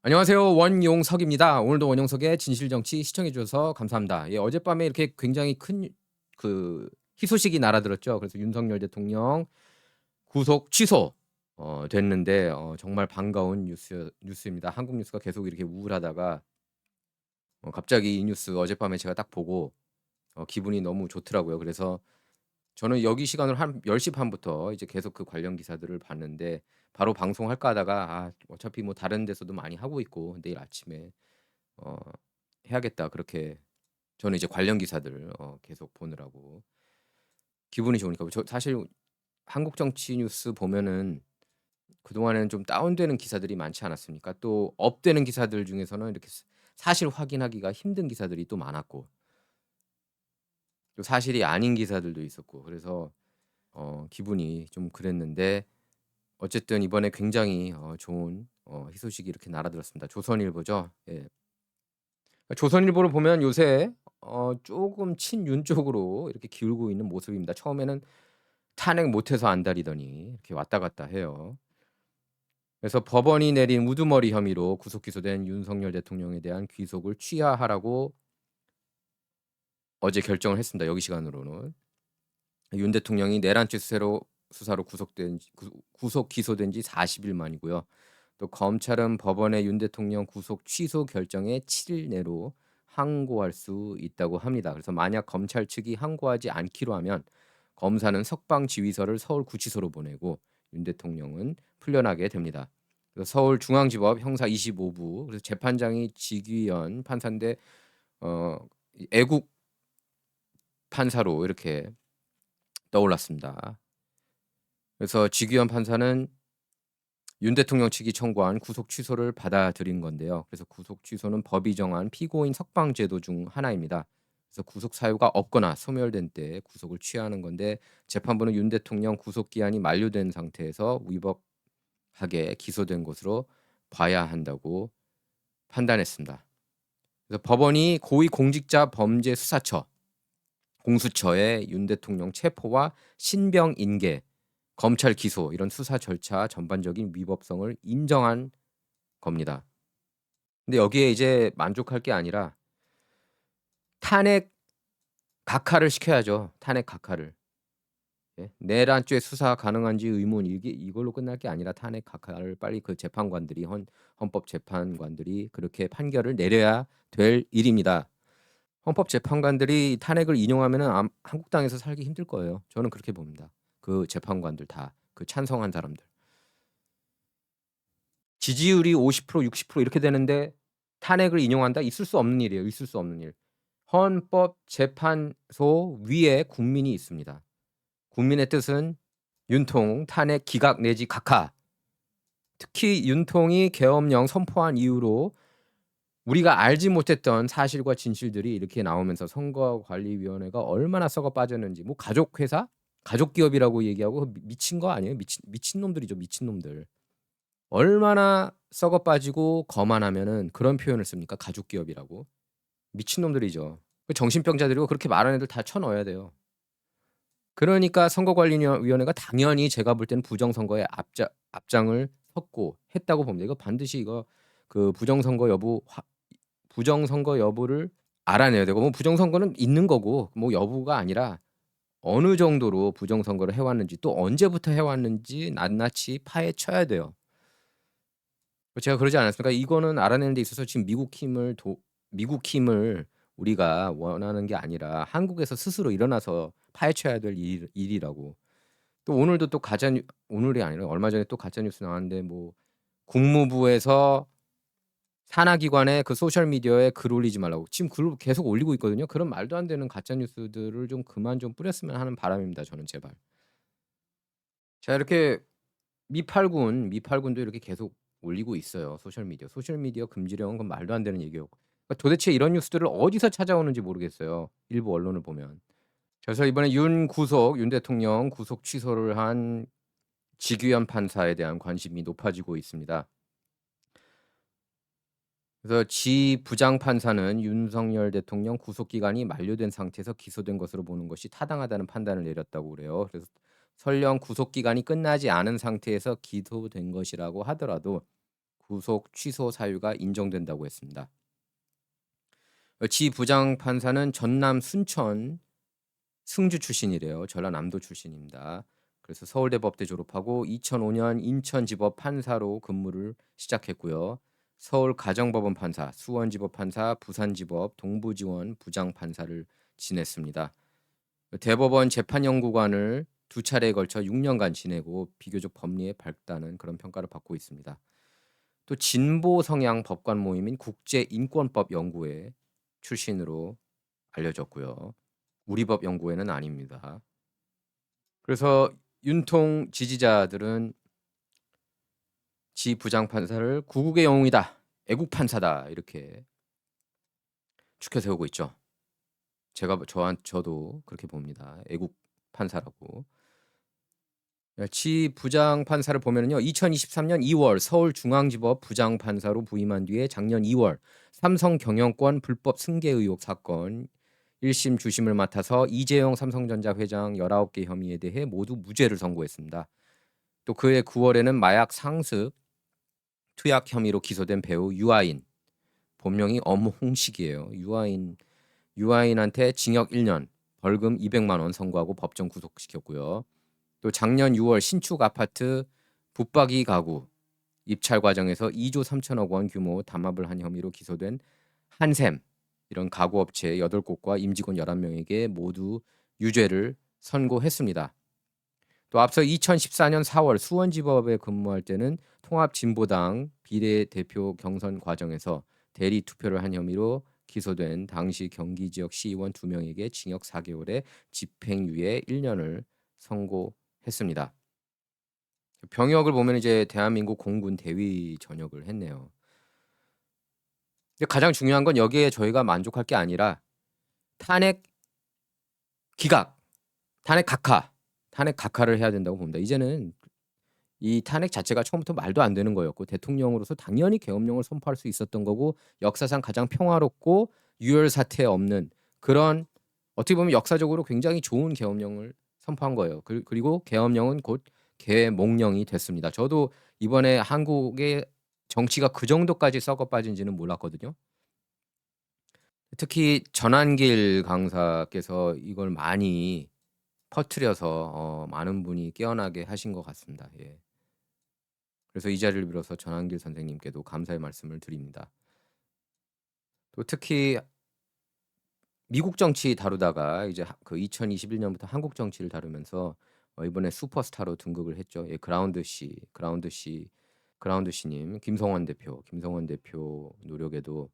안녕하세요. 원용석입니다. 오늘도 원용석의 진실정치 시청해 주셔서 감사합니다. 예, 어젯밤에 이렇게 굉장히 큰 희소식이 날아들었죠. 그래서 윤석열 대통령 구속 취소 됐는데 정말 반가운 뉴스입니다. 한국 뉴스가 계속 이렇게 우울하다가 갑자기 이 뉴스 어젯밤에 제가 딱 보고 기분이 너무 좋더라고요. 그래서 저는 여기 시간으로 한 10시 반부터 이제 계속 그 관련 기사들을 봤는데 바로 방송할까 하다가 어차피 뭐 다른 데서도 많이 하고 있고 내일 아침에 어 해야겠다. 그렇게 저는 이제 관련 기사들 계속 보느라고 기분이 좋으니까 저 사실 한국 정치 뉴스 보면은 그동안에는 좀 다운되는 기사들이 많지 않았습니까? 또 업되는 기사들 중에서는 이렇게 사실 확인하기가 힘든 기사들이 또 많았고 또 사실이 아닌 기사들도 있었고 그래서 기분이 좀 그랬는데 어쨌든 이번에 굉장히 좋은 희소식이 이렇게 날아들었습니다. 조선일보죠. 예. 조선일보를 보면 요새 쪼금 친윤 쪽으로 이렇게 기울고 있는 모습입니다. 처음에는 탄핵 못해서 안달이더니 이렇게 왔다 갔다 해요. 그래서 법원이 내린 우두머리 혐의로 구속 기소된 윤석열 대통령에 대한 귀속을 취하하라고 어제 결정을 했습니다. 여기 시간으로는. 윤 대통령이 내란죄 수사로 구속 기소된 지 40일 만이고요. 또 검찰은 법원의 윤 대통령 구속 취소 결정에 7일 내로 항고할 수 있다고 합니다. 그래서 만약 검찰 측이 항고하지 않기로 하면 검사는 석방 지휘서를 서울구치소로 보내고 윤 대통령은 풀려나게 됩니다. 그래서 서울중앙지법 형사 25부 그래서 재판장이 지귀현 판사인데 애국 판사로 이렇게 떠올랐습니다. 그래서 지귀현 판사는 윤 대통령 측이 청구한 구속 취소를 받아들인 건데요. 그래서 구속 취소는 법이 정한 피고인 석방 제도 중 하나입니다. 그래서 구속 사유가 없거나 소멸된 때 구속을 취하는 건데 재판부는 윤 대통령 구속 기한이 만료된 상태에서 위법하게 기소된 것으로 봐야 한다고 판단했습니다. 그래서 법원이 고위공직자 범죄 수사처 공수처에 윤 대통령 체포와 신병 인계 검찰 기소 이런 수사 절차 전반적인 위법성을 인정한 겁니다. 근데 여기에 이제 만족할 게 아니라 탄핵 각하를 시켜야죠. 탄핵 각하를. 예? 내란죄 수사 가능한지 의문 이걸로 끝날 게 아니라 탄핵 각하를 빨리 그 재판관들이 헌법재판관들이 그렇게 판결을 내려야 될 일입니다. 헌법재판관들이 탄핵을 인용하면은 한국당에서 살기 힘들 거예요. 저는 그렇게 봅니다. 그 재판관들 다 그 찬성한 사람들. 지지율이 50% 60% 이렇게 되는데 탄핵을 인용한다? 있을 수 없는 일이에요. 있을 수 없는 일. 헌법재판소 위에 국민이 있습니다. 국민의 뜻은 윤통 탄핵 기각 내지 각하. 특히 윤통이 계엄령 선포한 이후로 우리가 알지 못했던 사실과 진실들이 이렇게 나오면서 선거관리위원회가 얼마나 썩어 빠졌는지 뭐 가족회사? 가족기업이라고 얘기하고 미친 거 아니에요? 미친놈들이죠. 미친놈들. 얼마나 썩어 빠지고 거만하면은 그런 표현을 씁니까? 가족 기업이라고. 미친놈들이죠. 그 정신병자들이고 그렇게 말하는 애들 다 쳐 넣어야 돼요. 그러니까 선거관리위원회가 당연히 제가 볼 때는 부정선거에 앞장을 섰고 했다고 봅니다. 이거 반드시 그 부정선거 여부를 알아내야 되고 뭐 부정선거는 있는 거고 뭐 여부가 아니라 어느 정도로 부정선거를 해왔는지 또 언제부터 해왔는지 낱낱이 파헤쳐야 돼요. 제가 그러지 않았습니까? 이거는 알아내는 데 있어서 지금 미국 힘을 우리가 원하는 게 아니라 한국에서 스스로 일어나서 파헤쳐야 될 일이라고. 또 오늘도 또 오늘이 아니라 얼마 전에 또 가짜 뉴스 나왔는데 뭐 국무부에서 산하기관에 그 소셜 미디어에 글 올리지 말라고. 지금 글 계속 올리고 있거든요. 그런 말도 안 되는 가짜 뉴스들을 좀 그만 좀 뿌렸으면 하는 바람입니다. 저는 제발. 자 이렇게 미팔군도 이렇게 계속 올리고 있어요, 소셜 미디어. 소셜 미디어 금지령은 그건 말도 안 되는 얘기였고. 그러니까 도대체 이런 뉴스들을 어디서 찾아오는지 모르겠어요, 일부 언론을 보면. 그래서 이번에 윤 대통령 구속 취소를 한 지규현 판사에 대한 관심이 높아지고 있습니다. 그래서 지 부장 판사는 윤석열 대통령 구속 기간이 만료된 상태에서 기소된 것으로 보는 것이 타당하다는 판단을 내렸다고 그래요. 그래서 설령 구속 기간이 끝나지 않은 상태에서 기소된 것이라고 하더라도 구속 취소 사유가 인정된다고 했습니다. 지 부장판사는 전남 순천 승주 출신이래요. 전라남도 출신입니다. 그래서 서울대 법대 졸업하고 2005년 인천지법 판사로 근무를 시작했고요. 서울 가정법원 판사, 수원지법 판사, 부산지법 동부지원 부장판사를 지냈습니다. 대법원 재판연구관을 두 차례에 걸쳐 6년간 지내고 비교적 법리에 밝다는 그런 평가를 받고 있습니다. 또 진보 성향 법관 모임인 국제인권법 연구회 출신으로 알려졌고요. 우리법 연구회는 아닙니다. 그래서 윤통 지지자들은 지 부장판사를 구국의 영웅이다, 애국 판사다 이렇게 추켜 세우고 있죠. 저도 그렇게 봅니다. 애국 판사라고. 지 부장판사를 보면은요, 2023년 2월 서울중앙지법 부장판사로 부임한 뒤에 작년 2월 삼성경영권 불법 승계 의혹 사건 1심 주심을 맡아서 이재용 삼성전자 회장 19개 혐의에 대해 모두 무죄를 선고했습니다. 또 그해 9월에는 마약 상습 투약 혐의로 기소된 배우 유아인, 본명이 엄홍식이에요. 유아인한테 징역 1년, 벌금 200만 원 선고하고 법정 구속시켰고요. 또 작년 6월 신축 아파트 붙박이 가구 입찰 과정에서 2조 3천억 원 규모 담합을 한 혐의로 기소된 한샘, 이런 가구업체 8곳과 임직원 11명에게 모두 유죄를 선고했습니다. 또 앞서 2014년 4월 수원지법에 근무할 때는 통합진보당 비례대표 경선 과정에서 대리 투표를 한 혐의로 기소된 당시 경기지역 시의원 2명에게 징역 4개월에 집행유예 1년을 선고했습니다. 병역을 보면 이제 대한민국 공군 대위 전역을 했네요. 근데 가장 중요한 건 여기에 저희가 만족할 게 아니라 탄핵 기각, 탄핵 각하를 해야 된다고 봅니다. 이제는 이 탄핵 자체가 처음부터 말도 안 되는 거였고, 대통령으로서 당연히 계엄령을 선포할 수 있었던 거고, 역사상 가장 평화롭고 유혈 사태 없는 그런, 어떻게 보면 역사적으로 굉장히 좋은 계엄령을 선포한 거예요. 그리고 계엄령은 곧 계몽령이 됐습니다. 저도 이번에 한국의 정치가 그 정도까지 썩어 빠진지는 몰랐거든요. 특히 전한길 강사께서 이걸 많이 퍼뜨려서 많은 분이 깨어나게 하신 것 같습니다. 예. 그래서 이 자리를 빌어서 전한길 선생님께도 감사의 말씀을 드립니다. 또 특히 미국 정치 다루다가 이제 그 2021년부터 한국 정치를 다루면서 이번에 슈퍼스타로 등극을 했죠. 예, 그라운드 씨님, 김성원 대표 노력에도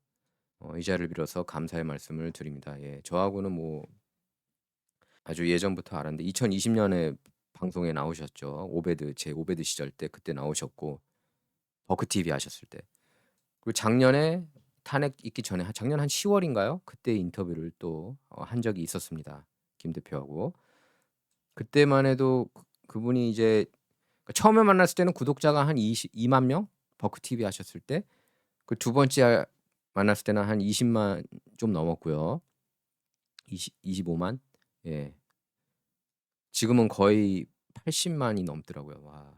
이 자리를 빌어서 감사의 말씀을 드립니다. 예, 저하고는 뭐 아주 예전부터 알았는데 2020년에 방송에 나오셨죠. 제 오베드 시절 때 그때 나오셨고, 버크 TV 하셨을 때. 그리고 작년에 탄핵 있기 전에 작년 한 10월인가요? 그때 인터뷰를 또 한 적이 있었습니다. 김 대표하고. 그때만 해도 그분이 이제 처음에 만났을 때는 구독자가 한 2만 명? 버크 TV 하셨을 때. 그 두 번째 만났을 때는 한 20만 좀 넘었고요. 25만? 예. 지금은 거의 80만이 넘더라고요. 와.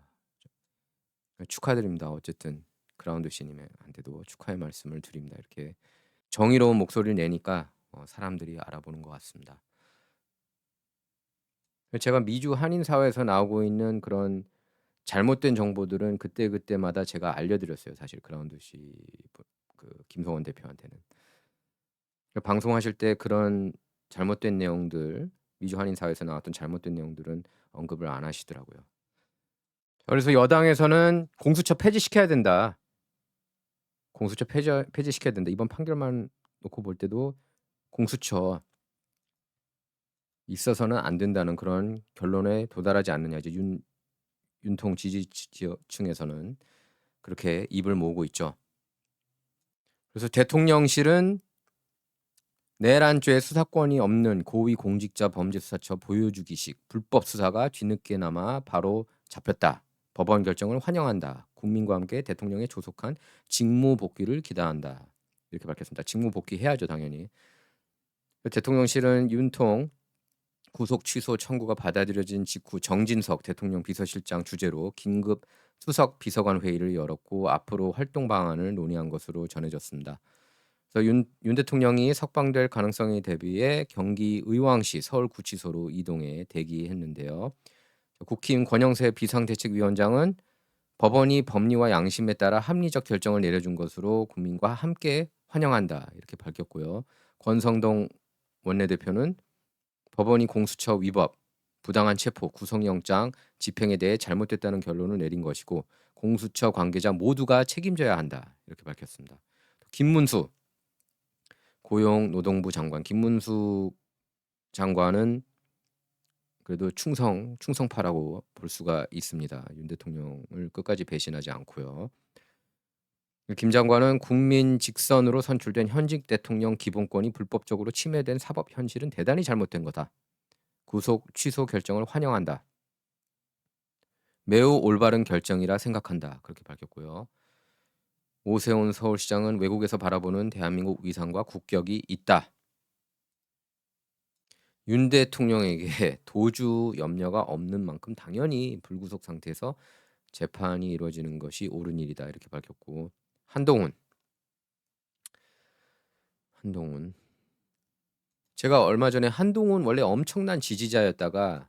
축하드립니다. 어쨌든 그라운드 씨님한테도 축하의 말씀을 드립니다. 이렇게 정의로운 목소리를 내니까 사람들이 알아보는 것 같습니다. 제가 미주 한인 사회에서 나오고 있는 그런 잘못된 정보들은 그때그때마다 제가 알려드렸어요. 사실 그라운드 씨, 그 김성원 대표한테는. 방송하실 때 그런 잘못된 내용들, 미주 한인 사회에서 나왔던 잘못된 내용들은 언급을 안 하시더라고요. 그래서 여당에서는 공수처 폐지시켜야 된다. 폐지시켜야 된다. 이번 판결만 놓고 볼 때도 공수처 있어서는 안 된다는 그런 결론에 도달하지 않느냐. 이제 윤통 지지층에서는 그렇게 입을 모으고 있죠. 그래서 대통령실은 내란죄 수사권이 없는 고위공직자 범죄수사처 보여주기식 불법 수사가 뒤늦게나마 바로 잡혔다. 법원 결정을 환영한다. 국민과 함께 대통령의 조속한 직무 복귀를 기대한다. 이렇게 밝혔습니다. 직무 복귀해야죠, 당연히. 대통령실은 윤통 구속 취소 청구가 받아들여진 직후 정진석 대통령 비서실장 주재로 긴급 수석 비서관 회의를 열었고 앞으로 활동 방안을 논의한 것으로 전해졌습니다. 그래서 윤 대통령이 석방될 가능성에 대비해 경기 의왕시 서울구치소로 이동해 대기했는데요. 국힘 권영세 비상대책위원장은 법원이 법리와 양심에 따라 합리적 결정을 내려준 것으로 국민과 함께 환영한다 이렇게 밝혔고요. 권성동 원내대표는 법원이 공수처 위법, 부당한 체포, 구속영장 집행에 대해 잘못됐다는 결론을 내린 것이고 공수처 관계자 모두가 책임져야 한다 이렇게 밝혔습니다. 김문수 고용노동부 장관, 김문수 장관은 그래도 충성파라고 볼 수가 있습니다. 윤 대통령을 끝까지 배신하지 않고요. 김 장관은 국민 직선으로 선출된 현직 대통령 기본권이 불법적으로 침해된 사법 현실은 대단히 잘못된 거다. 구속 취소 결정을 환영한다. 매우 올바른 결정이라 생각한다. 그렇게 밝혔고요. 오세훈 서울시장은 외국에서 바라보는 대한민국 위상과 국격이 있다. 윤 대통령에게 도주 염려가 없는 만큼 당연히 불구속 상태에서 재판이 이루어지는 것이 옳은 일이다. 이렇게 밝혔고 한동훈 제가 얼마 전에 한동훈 원래 엄청난 지지자였다가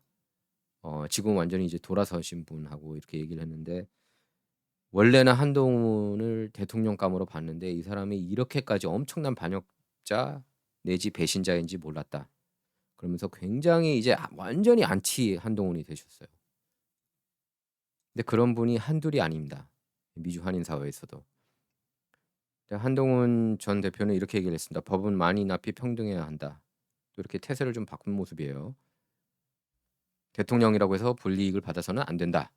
지금 완전히 이제 돌아서신 분하고 이렇게 얘기를 했는데 원래는 한동훈을 대통령감으로 봤는데 이 사람이 이렇게까지 엄청난 반역자 내지 배신자인지 몰랐다. 그러면서 굉장히 이제 완전히 안티 한동훈이 되셨어요. 근데 그런 분이 한둘이 아닙니다. 미주 한인 사회에서도. 한동훈 전 대표는 이렇게 얘기를 했습니다. 법은 만인 앞이 평등해야 한다. 또 이렇게 태세를 좀 바꾼 모습이에요. 대통령이라고 해서 불이익을 받아서는 안 된다.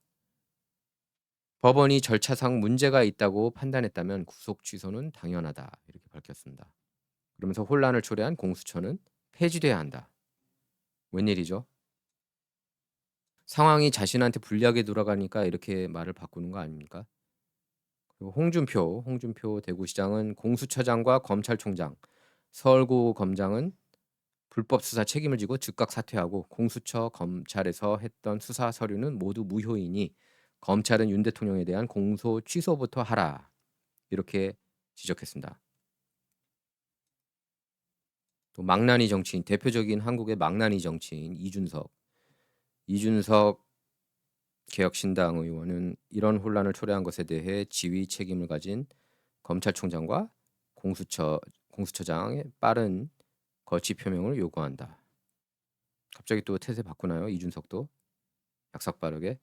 법원이 절차상 문제가 있다고 판단했다면 구속 취소는 당연하다. 이렇게 밝혔습니다. 그러면서 혼란을 초래한 공수처는 폐지돼야 한다. 웬일이죠? 상황이 자신한테 불리하게 돌아가니까 이렇게 말을 바꾸는 거 아닙니까? 그리고 홍준표 대구시장은 공수처장과 검찰총장, 서울구 검장은 불법 수사 책임을 지고 즉각 사퇴하고 공수처 검찰에서 했던 수사 서류는 모두 무효이니 검찰은 윤 대통령에 대한 공소 취소부터 하라. 이렇게 지적했습니다. 또 망나니 정치인, 대표적인 한국의 망나니 정치인 이준석 개혁신당 의원은 이런 혼란을 초래한 것에 대해 지휘 책임을 가진 검찰총장과 공수처장의 빠른 거취 표명을 요구한다. 갑자기 또 태세 바꾸나요? 이준석도 약삭 빠르게.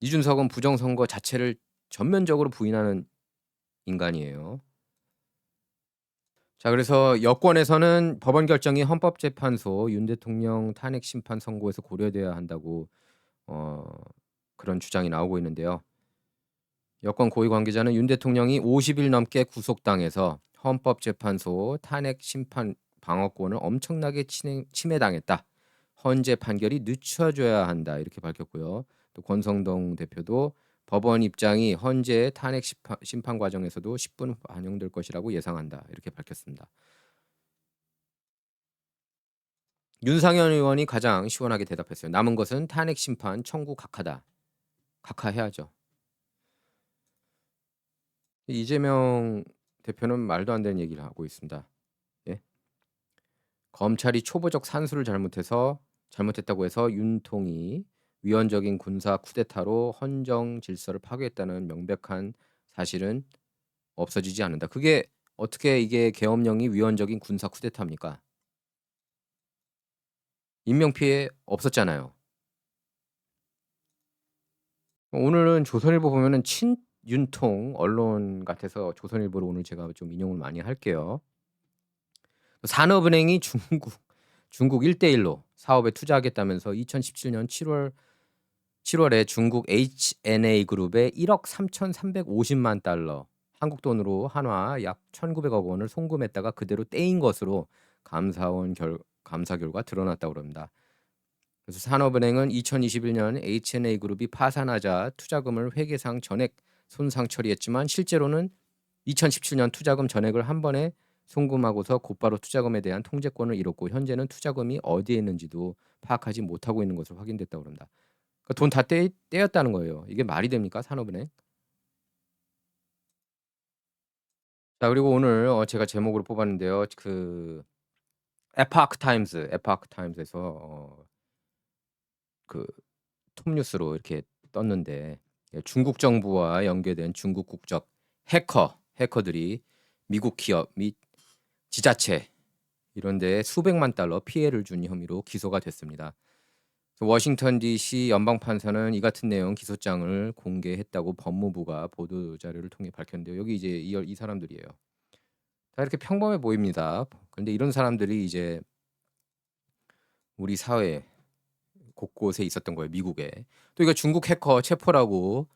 이준석은 부정선거 자체를 전면적으로 부인하는 인간이에요. 자, 그래서 여권에서는 법원 결정이 헌법재판소 윤 대통령 탄핵 심판 선고에서 고려돼야 한다고 그런 주장이 나오고 있는데요. 여권 고위 관계자는 윤 대통령이 50일 넘게 구속당해서 헌법재판소 탄핵 심판 방어권을 엄청나게 침해당했다. 헌재 판결이 늦춰져야 한다. 이렇게 밝혔고요. 또 권성동 대표도 법원 입장이 헌재 탄핵 심판 과정에서도 10분 반영될 것이라고 예상한다. 이렇게 밝혔습니다. 윤상현 의원이 가장 시원하게 대답했어요. 남은 것은 탄핵 심판 청구 각하다. 각하해야죠. 이재명 대표는 말도 안 되는 얘기를 하고 있습니다. 예? 검찰이 초보적 산수를 잘못했다고 해서 윤통이 위헌적인 군사 쿠데타로 헌정 질서를 파괴했다는 명백한 사실은 없어지지 않는다. 그게 어떻게 이게 계엄령이 위헌적인 군사 쿠데타입니까? 인명피해 없었잖아요. 오늘은 조선일보 보면은 친윤통 언론 같아서 조선일보를 오늘 제가 좀 인용을 많이 할게요. 산업은행이 중국 1대1로 사업에 투자하겠다면서 2017년 7월에 중국 H&A 그룹에 1억 3,350만 달러, 한국 돈으로 한화 약 1,900억 원을 송금했다가 그대로 떼인 것으로 감사 결과 드러났다고 합니다. 그래서 산업은행은 2021년 H&A 그룹이 파산하자 투자금을 회계상 전액 손상 처리했지만 실제로는 2017년 투자금 전액을 한 번에 송금하고서 곧바로 투자금에 대한 통제권을 잃었고 현재는 투자금이 어디에 있는지도 파악하지 못하고 있는 것으로 확인됐다고 합니다. 그러니까 돈 다 떼였다는 거예요. 이게 말이 됩니까? 산업은행? 자, 그리고 오늘 제가 제목으로 뽑았는데요. 에포크 타임즈에서 그 톱뉴스로 이렇게 떴는데, 예, 중국 정부와 연계된 중국 국적 해커들이 미국 기업 및 지자체 이런 데 수백만 달러 피해를 준 혐의로 기소가 됐습니다. 워싱턴 DC 연방 판사는 이 같은 내용 기소장을 공개했다고 법무부가 보도 자료를 통해 밝혔는데요. 여기 이제 이 사람들이에요. 다 이렇게 평범해 보입니다. 근데 이런 사람들이 이제 우리 사회 곳곳에 있었던 거예요, 미국에. 또 이거 중국 해커 체포라고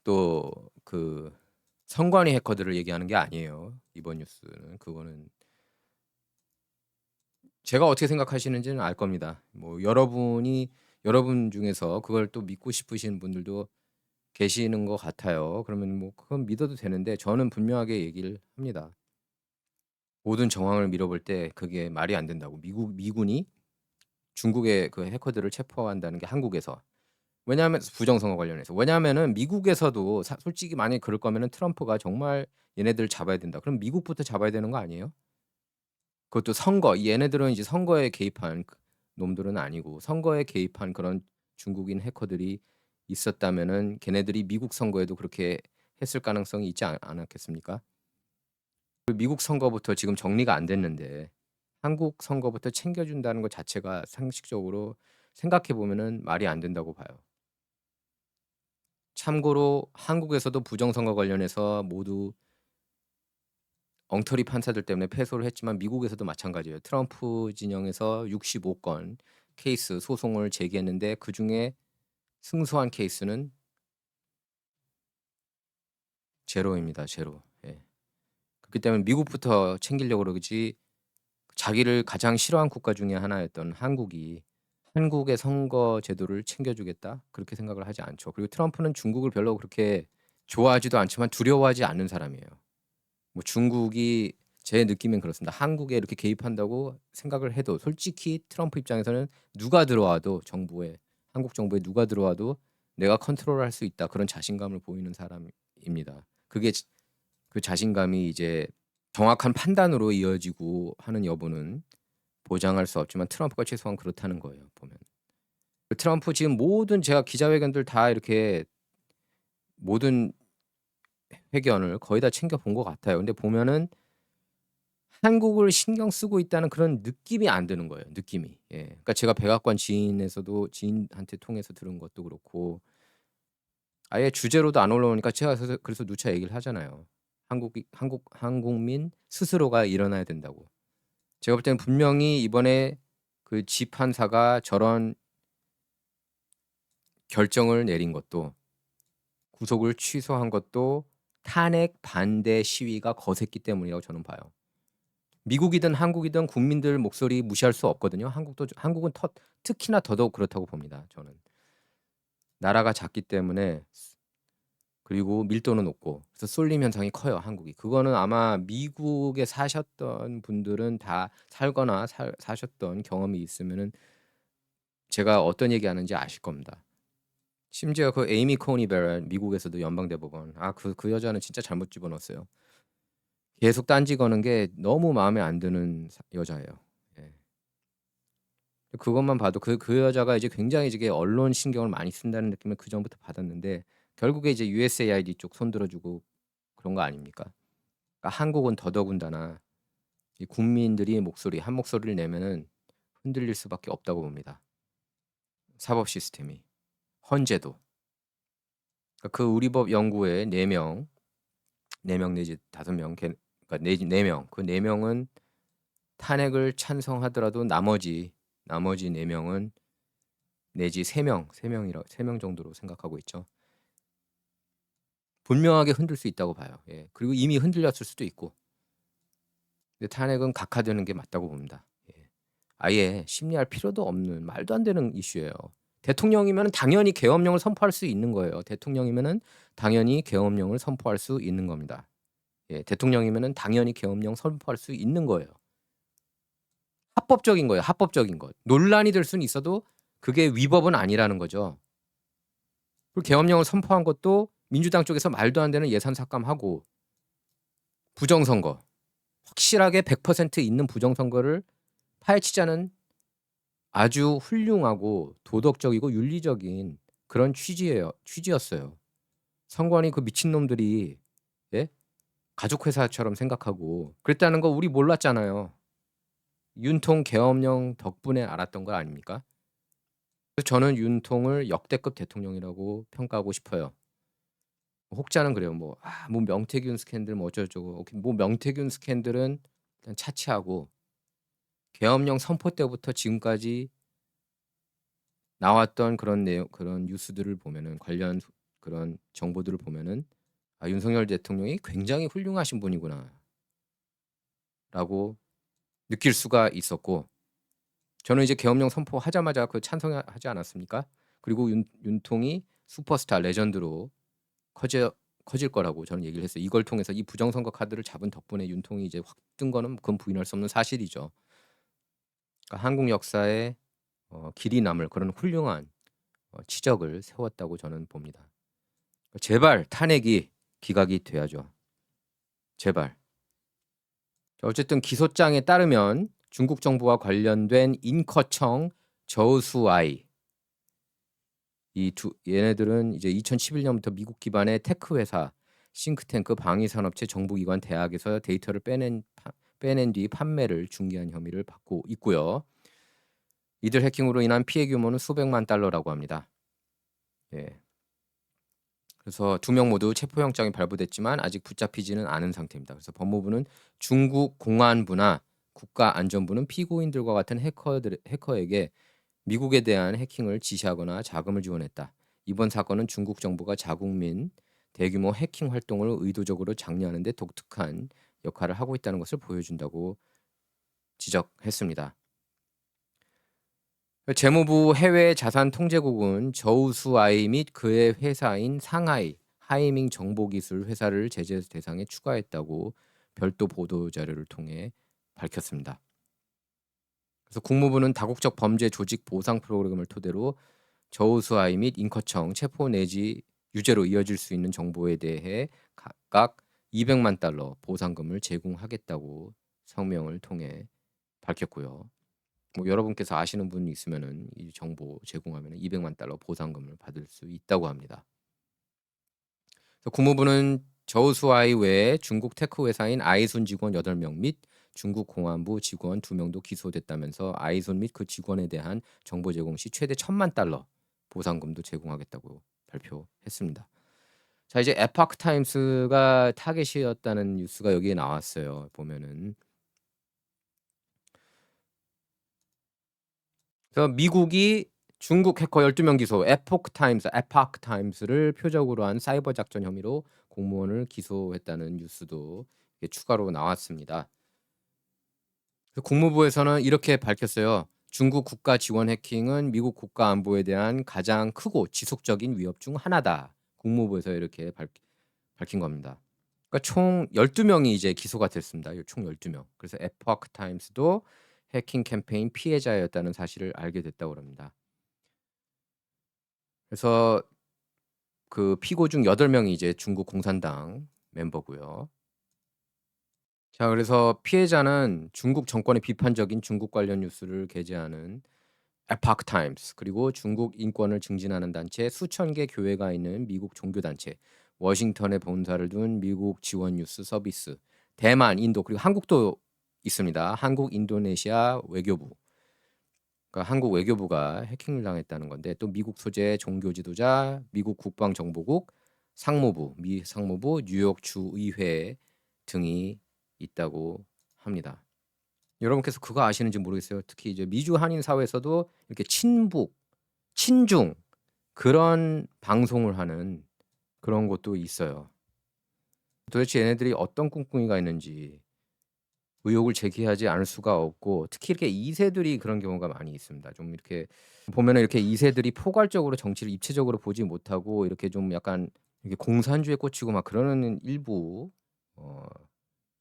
또 그 선관위 해커들을 얘기하는 게 아니에요. 이번 뉴스는 그거는 제가 어떻게 생각하시는지는 알 겁니다. 뭐 여러분 중에서 그걸 또 믿고 싶으신 분들도 계시는 것 같아요. 그러면 뭐 그건 믿어도 되는데 저는 분명하게 얘기를 합니다. 모든 정황을 밀어볼 때 그게 말이 안 된다고. 미군이 중국의 그 해커들을 체포한다는 게 한국에서. 왜냐하면 부정선거 관련해서. 왜냐하면은 미국에서도 솔직히 만약에 그럴 거면은 트럼프가 정말 얘네들 잡아야 된다. 그럼 미국부터 잡아야 되는 거 아니에요? 그것도 선거. 얘네들은 이제 선거에 개입한 놈들은 아니고 선거에 개입한 그런 중국인 해커들이 있었다면은 걔네들이 미국 선거에도 그렇게 했을 가능성이 있지 않았겠습니까? 미국 선거부터 지금 정리가 안 됐는데 한국 선거부터 챙겨준다는 것 자체가 상식적으로 생각해 보면은 말이 안 된다고 봐요. 참고로 한국에서도 부정선거 관련해서 모두 엉터리 판사들 때문에 패소를 했지만 미국에서도 마찬가지예요. 트럼프 진영에서 65건 케이스 소송을 제기했는데 그중에 승소한 케이스는 제로입니다. 제로. 예. 그렇기 때문에 미국부터 챙기려고 그러지 자기를 가장 싫어하는 국가 중에 하나였던 한국이 한국의 선거 제도를 챙겨주겠다? 그렇게 생각을 하지 않죠. 그리고 트럼프는 중국을 별로 그렇게 좋아하지도 않지만 두려워하지 않는 사람이에요. 뭐 중국이 제 느낌엔 그렇습니다. 한국에 이렇게 개입한다고 생각을 해도 솔직히 트럼프 입장에서는 누가 들어와도 한국 정부에 누가 들어와도 내가 컨트롤할 수 있다. 그런 자신감을 보이는 사람입니다. 그 자신감이 이제 정확한 판단으로 이어지고 하는 여부는 보장할 수 없지만 트럼프가 최소한 그렇다는 거예요. 보면 트럼프 지금 모든 제가 기자회견들 다 이렇게 모든 회견을 거의 다 챙겨 본 것 같아요. 근데 보면은 한국을 신경 쓰고 있다는 그런 느낌이 안 드는 거예요. 느낌이. 예. 그러니까 제가 백악관 지인한테 통해서 들은 것도 그렇고 아예 주제로도 안 올라오니까 제가 그래서 누차 얘기를 하잖아요. 한국민 스스로가 일어나야 된다고. 제가 볼 때는 분명히 이번에 그 지 판사가 저런 결정을 내린 것도 구속을 취소한 것도 탄핵 반대 시위가 거셌기 때문이라고 저는 봐요. 미국이든 한국이든 국민들 목소리 무시할 수 없거든요. 한국은 특히나 더더욱 그렇다고 봅니다. 저는 나라가 작기 때문에 그리고 밀도는 높고 그래서 쏠림 현상이 커요. 한국이. 그거는 아마 미국에 사셨던 분들은 다 살거나 사셨던 경험이 있으면은 제가 어떤 얘기하는지 아실 겁니다. 심지어 그 에이미 코니 베럴 미국에서도 연방대법원 그 여자는 진짜 잘못 집어넣었어요. 계속 딴지 거는 게 너무 마음에 안 드는 여자예요. 예. 그것만 봐도 그 여자가 이제 굉장히 이게 언론 신경을 많이 쓴다는 느낌을 그 전부터 받았는데 결국에 이제 USAID 쪽 손들어주고 그런 거 아닙니까? 그러니까 한국은 더더군다나 이 국민들이 한 목소리를 내면은 흔들릴 수밖에 없다고 봅니다. 사법 시스템이 헌재도 그러니까 그 우리법 연구에 4명 내지 5명 그러니까 4명 그 4명은 탄핵을 찬성하더라도 나머지 4명은 내지 3명 정도로 생각하고 있죠. 분명하게 흔들 수 있다고 봐요. 예. 그리고 이미 흔들렸을 수도 있고. 근데 탄핵은 각하되는 게 맞다고 봅니다. 예. 아예 심리할 필요도 없는 말도 안 되는 이슈예요. 대통령이면 당연히 계엄령을 선포할 수 있는 거예요. 대통령이면은 당연히 계엄령을 선포할 수 있는 겁니다. 예. 대통령이면은 당연히 계엄령 선포할 수 있는 거예요. 합법적인 거예요. 합법적인 것. 논란이 될 수는 있어도 그게 위법은 아니라는 거죠. 그리고 계엄령을 선포한 것도 민주당 쪽에서 말도 안 되는 예산 삭감하고 부정선거, 확실하게 100% 있는 부정선거를 파헤치자는 아주 훌륭하고 도덕적이고 윤리적인 그런 취지였어요. 선관위 그 미친놈들이 예? 가족 회사처럼 생각하고 그랬다는 거 우리 몰랐잖아요. 윤통 계엄령 덕분에 알았던 거 아닙니까? 그래서 저는 윤통을 역대급 대통령이라고 평가하고 싶어요. 혹자는 그래요. 뭐 명태균 스캔들 뭐 어쩌고저쩌고. 오케이, 뭐 명태균 스캔들은 일단 차치하고 계엄령 선포 때부터 지금까지 나왔던 그런 내용, 그런 뉴스들을 보면은 관련 그런 정보들을 보면은 윤석열 대통령이 굉장히 훌륭하신 분이구나라고 느낄 수가 있었고, 저는 이제 계엄령 선포하자마자 그 찬성하지 않았습니까? 그리고 윤통이 슈퍼스타 레전드로 커질 거라고 저는 얘기를 했어요. 이걸 통해서 이 부정선거 카드를 잡은 덕분에 윤통이 이제 확 뜬 거는 그건 부인할 수 없는 사실이죠. 그러니까 한국 역사에 길이 남을 그런 훌륭한 치적을 세웠다고 저는 봅니다. 제발 탄핵이 기각이 돼야죠. 제발. 어쨌든 기소장에 따르면 중국 정부와 관련된 인커청 저수아이 얘네들은 이제 2011년부터 미국 기반의 테크 회사, 싱크탱크, 방위산업체, 정부기관, 대학에서 데이터를 빼낸 뒤 판매를 중개한 혐의를 받고 있고요. 이들 해킹으로 인한 피해 규모는 수백만 달러라고 합니다. 예. 그래서 2명 모두 체포영장이 발부됐지만 아직 붙잡히지는 않은 상태입니다. 그래서 법무부는 중국 공안부나 국가안전부는 피고인들과 같은 해커에게 미국에 대한 해킹을 지시하거나 자금을 지원했다. 이번 사건은 중국 정부가 자국민 대규모 해킹 활동을 의도적으로 장려하는 데 독특한 역할을 하고 있다는 것을 보여준다고 지적했습니다. 재무부 해외자산통제국은 저우수아이 및 그의 회사인 상하이 하이밍 정보기술 회사를 제재 대상에 추가했다고 별도 보도자료를 통해 밝혔습니다. 그래서 국무부는 다국적 범죄 조직 보상 프로그램을 토대로 저우수아이 및 인커청 체포 내지 유죄로 이어질 수 있는 정보에 대해 각각 200만 달러 보상금을 제공하겠다고 성명을 통해 밝혔고요. 뭐 여러분께서 아시는 분이 있으면은 이 정보 제공하면 200만 달러 보상금을 받을 수 있다고 합니다. 그래서 국무부는 저우수아이 외에 중국 테크 회사인 아이손 직원 8명 및 중국 공안부 직원 2명도 기소됐다면서 아이손 및 그 직원에 대한 정보 제공 시 최대 1,000만 달러 보상금도 제공하겠다고 발표했습니다. 자, 이제 에포크 타임스가 타겟이었다는 뉴스가 여기에 나왔어요. 보면은 그래서 미국이 중국 해커 12명 기소, 에포크 타임스를 표적으로 한 사이버 작전 혐의로 공무원을 기소했다는 뉴스도 추가로 나왔습니다. 국무부에서는 이렇게 밝혔어요. 중국 국가 지원 해킹은 미국 국가 안보에 대한 가장 크고 지속적인 위협 중 하나다. 국무부에서 이렇게 밝힌 겁니다. 그러니까 총 12명이 이제 기소가 됐습니다. 총 12명. 그래서 에포크 타임스도 해킹 캠페인 피해자였다는 사실을 알게 됐다고 합니다. 그래서 그 피고 중 8명이 이제 중국 공산당 멤버고요. 자, 그래서 피해자는 중국 정권의 비판적인 중국 관련 뉴스를 게재하는 에포크 타임스, 그리고 중국 인권을 증진하는 단체 수천 개 교회가 있는 미국 종교 단체, 워싱턴에 본사를 둔 미국 지원 뉴스 서비스, 대만, 인도, 그리고 한국도 있습니다. 한국 인도네시아 외교부. 그러니까 한국 외교부가 해킹을 당했다는 건데, 또 미국 소재 종교 지도자, 미국 국방정보국, 상무부, 미 상무부, 뉴욕 주의회 등이 있다고 합니다. 여러분께서 그거 아시는지 모르겠어요. 특히 이제 미주 한인 사회에서도 이렇게 친북, 친중 그런 방송을 하는 그런 곳도 있어요. 도대체 얘네들이 어떤 꿍꿍이가 있는지 의혹을 제기하지 않을 수가 없고, 특히 이렇게 2세들이 그런 경우가 많이 있습니다. 좀 이렇게 보면은 이렇게 2세들이 포괄적으로 정치를 입체적으로 보지 못하고 이렇게 좀 약간 이렇게 공산주의에 꽂히고 막 그러는 일부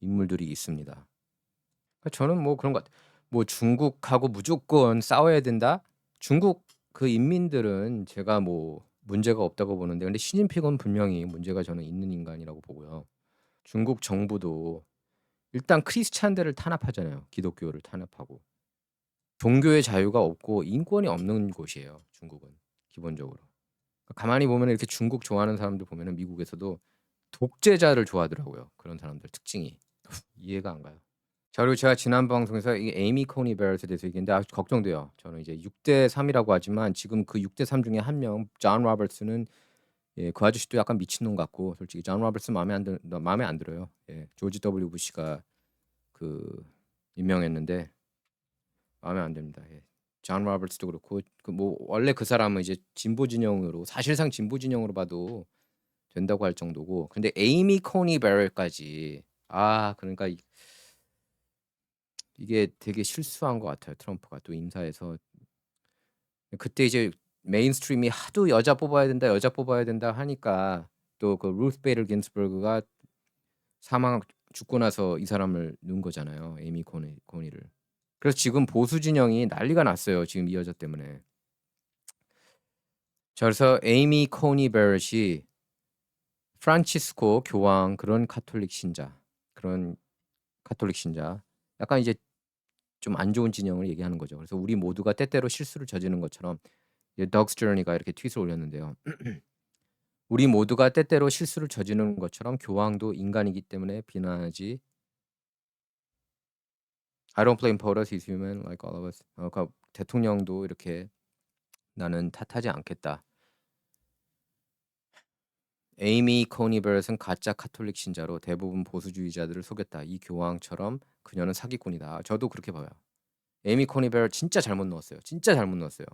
인물들이 있습니다. 그러니까 저는 뭐 그런 것 같아요. 뭐 중국하고 무조건 싸워야 된다? 중국 그 인민들은 제가 뭐 문제가 없다고 보는데 근데 시진핑은 분명히 문제가 저는 있는 인간이라고 보고요. 중국 정부도 일단 크리스찬들을 탄압하잖아요. 기독교를 탄압하고. 종교의 자유가 없고 인권이 없는 곳이에요, 중국은 기본적으로. 가만히 보면 이렇게 중국 좋아하는 사람들 보면은 미국에서도 독재자를 좋아하더라고요. 그런 사람들 특징이. 이해가 안 가요. 자 그리고 제가 지난 방송에서 이 에이미 코니 베럿에 대해서 얘기했는데 걱정돼요. 저는 이제 6대 3이라고 하지만 지금 그 6대 3 중에 한 명 존 로버츠는 예, 그 아저씨도 약간 미친놈 같고 솔직히 존 로버츠 마음에 안 들어요. 예, 조지 W 부시가 그 임명했는데 마음에 안 듭니다. 예. 존 로버츠도 그렇고 그 뭐 원래 그 사람은 이제 진보 진영으로 사실상 진보 진영으로 봐도 된다고 할 정도고 근데 에이미 코니 베럿까지 그러니까 이게 되게 실수한 것 같아요. 트럼프가 또 인사에서 그때 이제 메인스트림이 하도 여자 뽑아야 된다 하니까 또 그 루스 베이터 긴스버그가 죽고 나서 이 사람을 넣은 거잖아요. 에이미 코니를. 그래서 지금 보수 진영이 난리가 났어요. 지금 이 여자 때문에. 자 그래서 에이미 코니 베럿이 프란치스코 교황 그런 카톨릭 신자 약간 이제 좀 안 좋은 진영을 얘기하는 거죠. 그래서 우리 모두가 때때로 실수를 저지르는 것처럼 덕스 저니가 이렇게 트윗을 올렸는데요. 우리 모두가 때때로 실수를 저지르는 것처럼 교황도 인간이기 때문에 비난하지. I don't blame POTUS, he's human like all of us. 그러니까 대통령도 이렇게 나는 탓하지 않겠다. 에이미 코니 베럿은 가짜 카톨릭 신자로 대부분 보수주의자들을 속였다. 이 교황처럼 그녀는 사기꾼이다. 저도 그렇게 봐요. 에이미 코니 베럿 진짜 잘못 넣었어요. 진짜 잘못 넣었어요.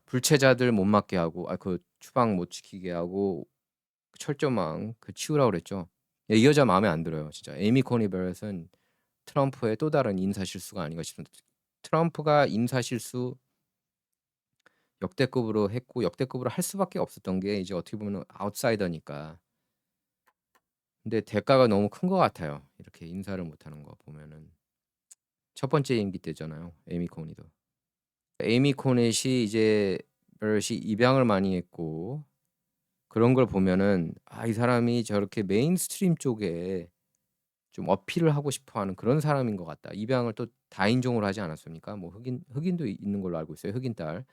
불체자들 못 맞게 하고 그 추방 못 지키게 하고 철조망 그 치우라고 그랬죠. 이 여자 마음에 안 들어요. 진짜 에이미 코니 베럿은 트럼프의 또 다른 인사 실수가 아닌가 싶습니다. 트럼프가 인사 실수 역대급으로 했고 역대급으로 할 수밖에 없었던 게 이제 어떻게 보면 아웃사이더니까. 근데 대가가 너무 큰 것 같아요. 이렇게 인사를 못하는 거 보면은 첫 번째 임기 때잖아요. 에이미 코니도. 에이미 코넷이 이제 베럿이 입양을 많이 했고 그런 걸 보면은 이 사람이 저렇게 메인스트림 쪽에 좀 어필을 하고 싶어하는 그런 사람인 것 같다. 입양을 또 다인종으로 하지 않았습니까? 뭐 흑인도 있는 걸로 알고 있어요. 흑인 딸.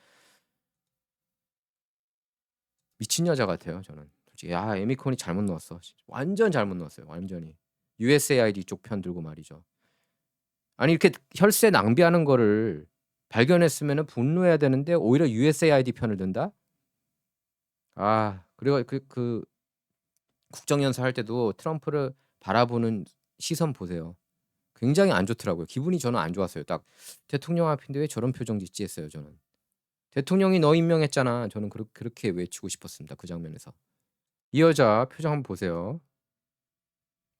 미친 여자 같아요. 저는 솔직히 에미 코니 잘못 넣었어. 완전 잘못 넣었어요. 완전히 USAID 쪽 편 들고 말이죠. 아니 이렇게 혈세 낭비하는 거를 발견했으면 분노해야 되는데 오히려 USAID 편을 든다? 그리고 그 국정연설 할 때도 트럼프를 바라보는 시선 보세요. 굉장히 안 좋더라고요. 기분이 저는 안 좋았어요. 딱 대통령 앞인데 왜 저런 표정 짓지 했어요. 저는 대통령이 너 임명했잖아. 저는 그렇게 외치고 싶었습니다. 그 장면에서. 이 여자 표정 한번 보세요.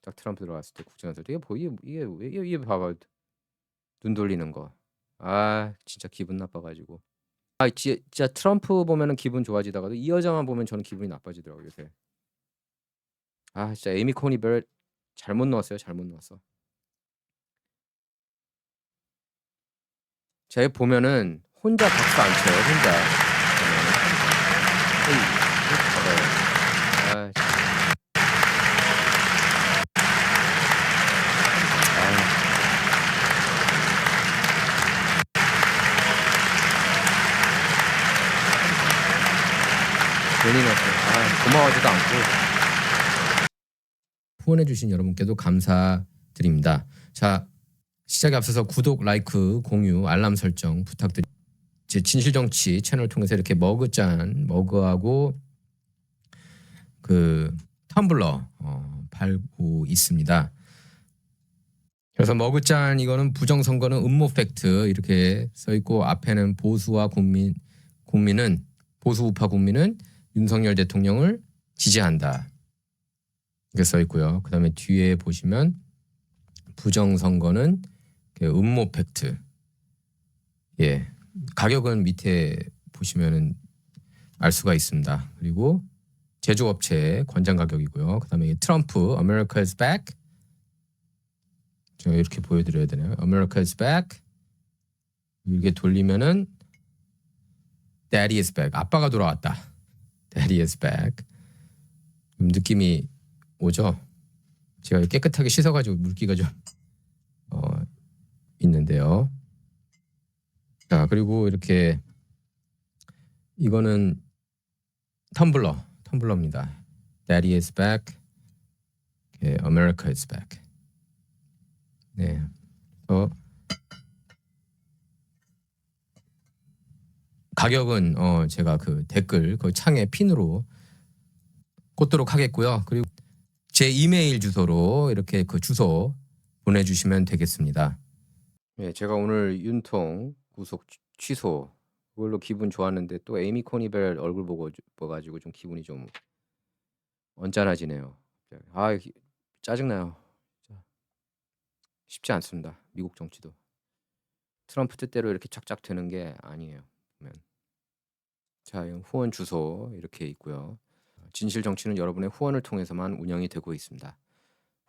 딱 트럼프 들어왔을 때 국정연설 이게 봐봐 눈 돌리는 거. 진짜 기분 나빠가지고. 진짜 트럼프 보면은 기분 좋아지다가도 이 여자만 보면 저는 기분이 나빠지더라고요. 요새. 진짜 에이미 코니 베럿 잘못 넣었어요. 잘못 넣었어. 제가 보면은 혼자 박수 안 쳐요. 혼자. 봐봐요. 괜히 넣었어요. 고마워하지도 않고. 후원해주신 여러분께도 감사드립니다. 자, 시작에 앞서서 구독, 라이크, 공유, 알람 설정 부탁드립니다. 제 진실정치 채널 통해서 이렇게 머그하고 그 텀블러 팔고 있습니다. 그래서 머그잔 이거는 부정선거는 음모 팩트 이렇게 써있고 앞에는 보수와 국민은 보수 우파 국민은 윤석열 대통령을 지지한다. 이렇게 써있고요. 그 다음에 뒤에 보시면 부정선거는 음모 팩트. 예, 가격은 밑에 보시면은 알 수가 있습니다. 그리고 제조업체 권장 가격이고요. 그 다음에 트럼프 America is back. 제가 이렇게 보여드려야 되나요? America is back. 이렇게 돌리면은 Daddy is back. 아빠가 돌아왔다. Daddy is back. 느낌이 오죠? 제가 깨끗하게 씻어가지고 물기가 좀 있는데요. 자, 그리고 이렇게 이거는 텀블러입니다. Daddy is back. America is back. 네. 가격은 제가 그 댓글 그 창에 핀으로 꽂도록 하겠고요. 그리고 제 이메일 주소로 이렇게 그 주소 보내주시면 되겠습니다. 네, 제가 오늘 윤통 구속 취소 그걸로 기분 좋았는데 또 에이미 코니벨 얼굴 보가지고 좀 기분이 좀 언짢아지네요. 짜증나요. 쉽지 않습니다. 미국 정치도 트럼프 뜻대로 이렇게 착착 되는 게 아니에요. 보면. 자, 후원 주소 이렇게 있고요. 진실 정치는 여러분의 후원을 통해서만 운영이 되고 있습니다.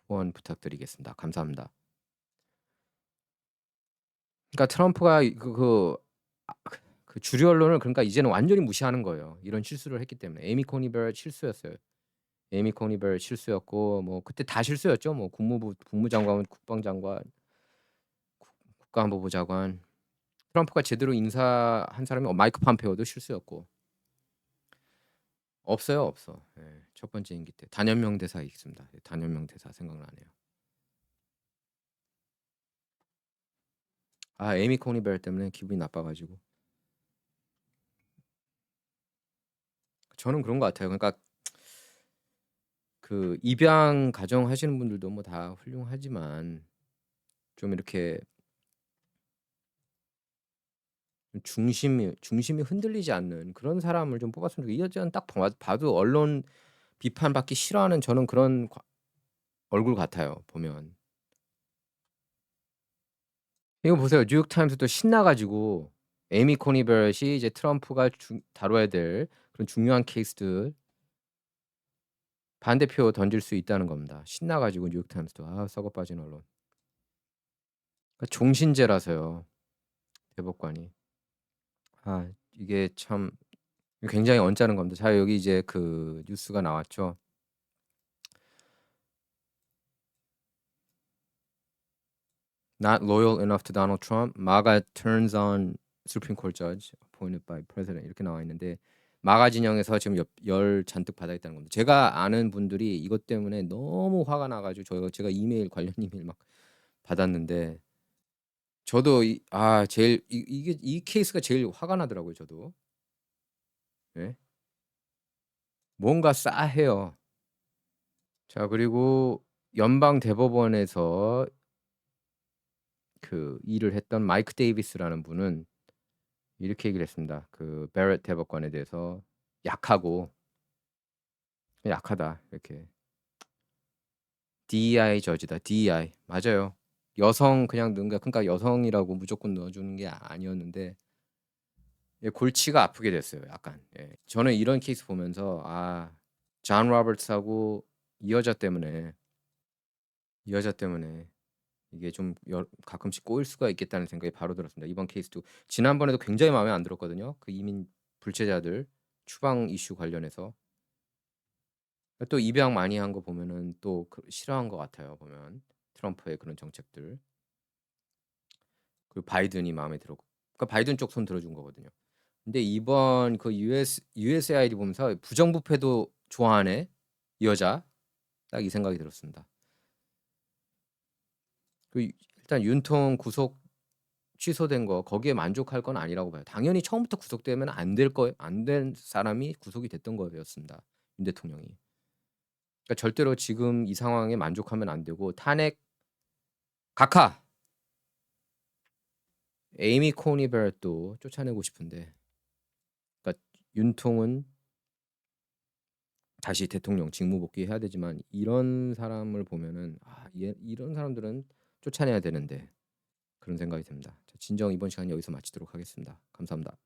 후원 부탁드리겠습니다. 감사합니다. 그러니까 트럼프가 그 주류 언론을 그러니까 이제는 완전히 무시하는 거예요. 이런 실수를 했기 때문에. 에이미 코니벨 실수였어요. 에이미 코니벨 실수였고 뭐 그때 다 실수였죠. 뭐 국무장관, 국방장관, 국가안보부 장관. 트럼프가 제대로 인사한 사람이 마이크 폼페오도 실수였고. 없어요. 예, 첫 번째 임기 때 단연명 대사 있습니다. 단연명 대사 생각나네요. 에이미 코니벨 때문에 기분이 나빠가지고. 저는 그런 것 같아요. 그러니까 그 입양 가정 하시는 분들도 뭐 다 훌륭하지만 좀 이렇게 중심이 흔들리지 않는 그런 사람을 좀 뽑았으면 좋겠어요. 이 여자는 딱 봐도 언론 비판받기 싫어하는 저는 그런 얼굴 같아요. 보면. 이거 보세요. 뉴욕 타임스도 신나가지고 에이미 코니벨이 이제 트럼프가 다뤄야 될 그런 중요한 케이스들 반대표 던질 수 있다는 겁니다. 신나가지고 뉴욕 타임스도 썩어 빠진 언론. 그러니까 종신제라서요. 대법관이. 이게 참 굉장히 언짢은 겁니다. 자, 여기 이제 그 뉴스가 나왔죠. Not loyal enough to Donald Trump. MAGA turns on Supreme Court judge appointed by president. 이렇게 나와 있는데 마가 진영에서 지금 열 잔뜩 받아 있다는 겁니다. 제가 아는 분들이 이것 때문에 너무 화가 나가지고 제가 관련 이메일 막 받았는데 저도 제일 이 케이스가 제일 화가 나더라고요. 저도. 네? 뭔가 싸해요. 자, 그리고 연방 대법원에서 그 일을 했던 마이크 데이비스라는 분은 이렇게 얘기를 했습니다. 그 베렛 대법관에 대해서 약하다 이렇게. DEI 저지다. DEI 맞아요. 여성 그냥 그러니까 여성이라고 무조건 넣어주는 게 아니었는데 골치가 아프게 됐어요. 약간. 예. 저는 이런 케이스 보면서 존 로버츠하고 이 여자 때문에 이게 좀 가끔씩 꼬일 수가 있겠다는 생각이 바로 들었습니다. 이번 케이스도 지난번에도 굉장히 마음에 안 들었거든요. 그 이민 불체자들 추방 이슈 관련해서 또 입양 많이 한 거 보면은 또 싫어한 것 같아요. 보면 트럼프의 그런 정책들 그리고 바이든이 마음에 들었고 그러니까 바이든 쪽 손 들어준 거거든요. 근데 이번 그 USAID 보면서 부정부패도 좋아하네 이 여자 딱 이 생각이 들었습니다. 일단 윤통 구속 취소된 거 거기에 만족할 건 아니라고 봐요. 당연히 처음부터 구속되면 안 된 사람이 구속이 됐던 거였습니다. 윤 대통령이. 그러니까 절대로 지금 이 상황에 만족하면 안 되고 탄핵 각하 에이미 코니벨도 쫓아내고 싶은데 그러니까 윤통은 다시 대통령 직무 복귀해야 되지만 이런 사람을 보면은 이런 사람들은 쫓아내야 되는데 그런 생각이 듭니다. 진정 이번 시간 여기서 마치도록 하겠습니다. 감사합니다.